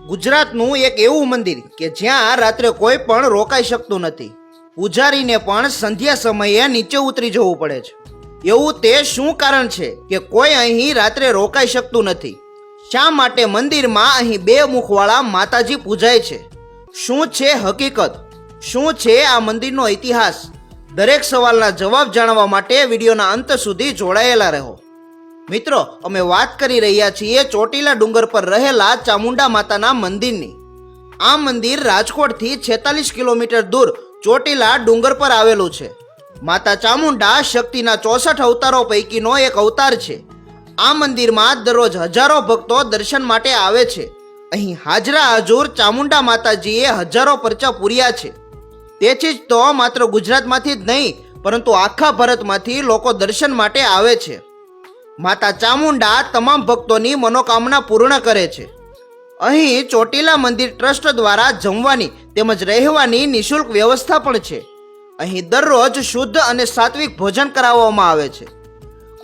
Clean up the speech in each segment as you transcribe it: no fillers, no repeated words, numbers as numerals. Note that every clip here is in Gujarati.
ગુજરાતનું એક એવું મંદિર કે જ્યાં રાત્રે કોઈ પણ રોકાઈ શકતું નથી. પૂજારીને પણ સંધ્યા સમયે નીચે ઉતરી જવું પડે છે. એવું તે શું કારણ છે કે કોઈ અહીં રાત્રે રોકાઈ શકતું નથી? શા માટે મંદિરમાં અહીં બે મુખવાળા માતાજી પૂજાય છે? શું છે હકીકત? શું છે આ મંદિરનો ઇતિહાસ? દરેક સવાલના જવાબ જાણવા માટે વિડીયોના અંત સુધી જોડાયેલા રહો. મિત્રો, અમે વાત કરી રહ્યા છીએ ચોટીલા ડુંગર પર રહેલા ચામુંડા માતાના મંદિરની. આ મંદિર રાજકોટથી 46 કિલોમીટર દૂર ચોટીલા ડુંગર પર આવેલું છે. માતા ચામુંડા શક્તિના 64 અવતારો પૈકીનો એક અવતાર છે. આ મંદિરમાં દરરોજ હજારો ભક્તો દર્શન માટે આવે છે. અહીં હાજરા હજુર ચામુંડા માતાજીએ હજારો પરચા પૂર્યા છે. તેથી જ તો માત્ર ગુજરાતમાંથી જ નહીં પરંતુ આખા ભારતમાંથી લોકો દર્શન માટે આવે છે. માતા ચામુંડા તમામ ભક્તોની મનોકામના પૂર્ણ કરે છે. અહીં ચોટીલા મંદિર ટ્રસ્ટ દ્વારા જમવાની તેમજ રહેવાની નિઃશુલ્ક વ્યવસ્થા પણ છે. અહીં દરરોજ શુદ્ધ અને સાત્વિક ભોજન કરાવવામાં આવે છે.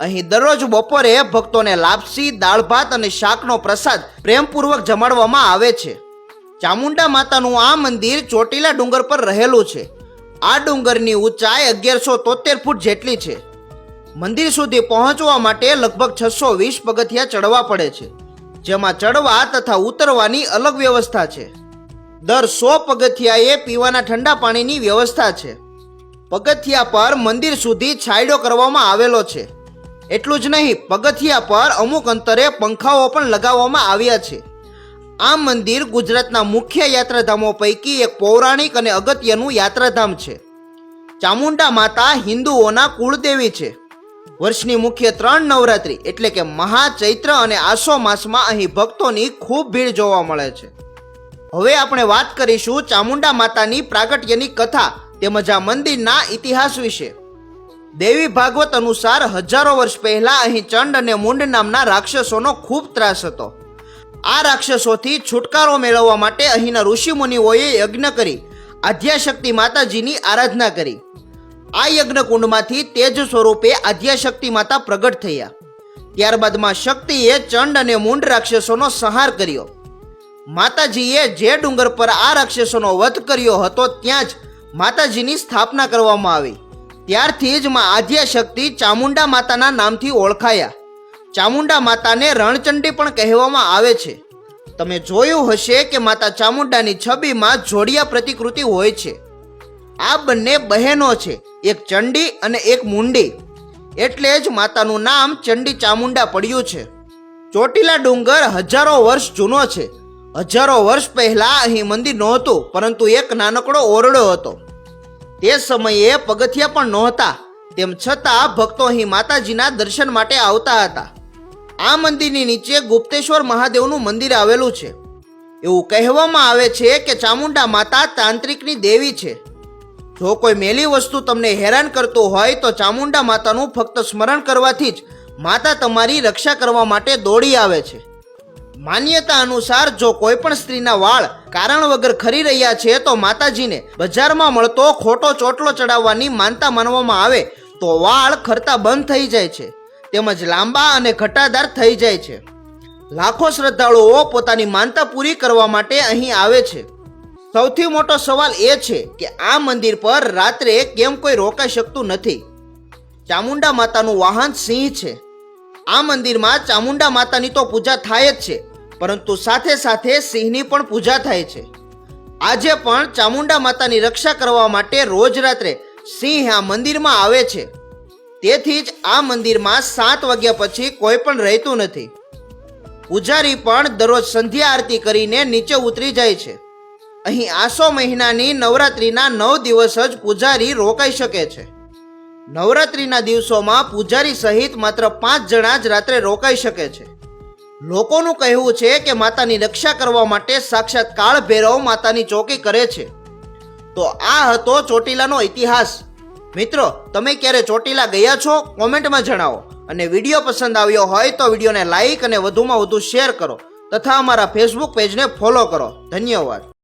અહીં દરરોજ બપોરે ભક્તોને લાપસી, દાળ ભાત અને શાકનો પ્રસાદ પ્રેમપૂર્વક જમાડવામાં આવે છે. ચામુંડા માતાનું આ મંદિર ચોટીલા ડુંગર પર રહેલું છે. આ ડુંગરની ઊંચાઈ 1173 ફૂટ જેટલી છે. મંદિર સુધી પહોંચવા માટે લગભગ 620 પગથિયા ચડવા પડે છે, જેમાં ચડવા તથા ઉતરવાની અલગ વ્યવસ્થા છે. દર 100 પગથિયાએ પીવાના ઠંડા પાણીની વ્યવસ્થા છે. પગથિયા પર મંદિર સુધી છાંયડો કરવામાં આવેલો છે. એટલું જ નહીં, પગથિયા પર અમુક અંતરે પંખાઓ પણ લગાવવામાં આવ્યા છે. આ મંદિર ગુજરાતના મુખ્ય યાત્રાધામો પૈકી એક પૌરાણિક અને અગત્યનું યાત્રાધામ છે. ચામુંડા માતા હિન્દુઓના કુળદેવી છે. વર્ષની મુખ્ય 3 નવરાત્રી એટલે કે મહા, ચૈત્ર અને આસો માસમાં અહીં ભક્તોની ખૂબ ભીડ જોવા મળે છે. હવે આપણે વાત કરીશું ચામુંડા માતાની પ્રાગટ્યની કથા તેમજ આ મંદિરના ઇતિહાસ વિશે. દેવી ભાગવત અનુસાર હજારો વર્ષ પહેલા અહીં ચંડ અને મુંડ નામના રાક્ષસોનો ખૂબ ત્રાસ હતો. આ રાક્ષસોથી છુટકારો મેળવવા માટે અહીંના ઋષિમુનિઓએ યજ્ઞ કરી આદ્યાશક્તિ માતાજીની આરાધના કરી. આ યજ્ઞકુંડમાંથી તેજ સ્વરૂપે આદ્યાશક્તિ માતા પ્રગટ થયા. ત્યારબાદમાં શક્તિએ ચંડ અને મુંડ રાક્ષસોનો સંહાર કર્યો. માતાજીએ જે ડુંગર પર આ રાક્ષસોનો વધ કર્યો હતો ત્યાં જ માતાજીની સ્થાપના કરવામાં આવી. ત્યારથી જ માં આદ્યાશક્તિ ચામુંડા માતાના નામથી ઓળખાયા. ચામુંડા માતાને રણચંડી પણ કહેવામાં આવે છે. તમે જોયું હશે કે માતા ચામુંડાની છબીમાં જોડિયા પ્રતિકૃતિ હોય છે. આ બંને બહેનો છે, એક ચંડી અને એક મુંડી, એટલે જ માતાનું નામ ચંડી ચામુંડા પડ્યું છે. ચોટીલા ડુંગર હજારો વર્ષ જૂનો છે. હજારો વર્ષ પહેલા અહીં મંદિર નહોતું, પરંતુ એક નાનકડો ઓરડો હતો. તે સમયે પગથિયા પણ નહોતા. તેમ છતાં ભક્તો અહીં માતાજીના દર્શન માટે આવતા હતા. આ મંદિરની નીચે ગુપ્તેશ્વર મહાદેવનું મંદિર આવેલું છે. એવું કહેવામાં આવે છે કે ચામુંડા માતા તાંત્રિકની દેવી છે. જો કોઈ મેલી વસ્તુ તમને હેરાન કરતું હોય તો ચામુંડા માતાનું ફક્ત સ્મરણ કરવાથી જ માતા તમારી રક્ષા કરવા માટે દોડી આવે છે. માન્યતા અનુસાર જો કોઈ પણ સ્ત્રીના વાળ કારણ વગર ખરી રહ્યા છે તો માતાજીને બજારમાં મળતો ખોટો ચોટલો ચડાવવાની માનતા માનવામાં આવે તો વાળ ખરતા બંધ થઈ જાય છે, તેમજ લાંબા અને ઘટાદાર થઈ જાય છે. લાખો શ્રદ્ધાળુઓ પોતાની માનતા પૂરી કરવા માટે અહીં આવે છે. સૌથી મોટો સવાલ એ છે કે આ મંદિર પર રાત્રે કેમ કોઈ રોકાઈ શકતું નથી? ચામુંડા માતાનું વાહન સિંહ છે. આ મંદિરમાં ચામુંડા માતાની તો પૂજા થાય જ છે, પરંતુ સાથે સાથે સિંહની પણ પૂજા થાય છે. આજે પણ ચામુંડા માતાની રક્ષા કરવા માટે રોજ રાત્રે સિંહ આ મંદિરમાં આવે છે. તેથી જ આ મંદિરમાં 7 વાગ્યા પછી કોઈ પણ રહેતું નથી. પૂજારી પણ દરરોજ સંધ્યા આરતી કરીને નીચે ઉતરી જાય છે. અહીં આસો મહિનાની નવરાત્રિના 9 દિવસ જ પૂજારી રોકાઈ શકે છે. નવરાત્રિના દિવસોમાં પૂજારી સહિત માત્ર 5 જણા જ રાત્રે રોકાઈ શકે છે. લોકોનું કહેવું છે કે માતાની રક્ષા કરવા માટે સાક્ષાત કાળ ભૈરવ માતાની ચોકી કરે છે. તો આ હતો ચોટીલાનો ઇતિહાસ. મિત્રો, તમે ક્યારે ચોટીલા ગયા છો? કોમેન્ટમાં જણાવો. અને વિડીયો પસંદ આવ્યો હોય તો વિડીયોને લાઈક અને વધુમાં વધુ શેર કરો તથા અમારા ફેસબુક પેજને ફોલો કરો. ધન્યવાદ.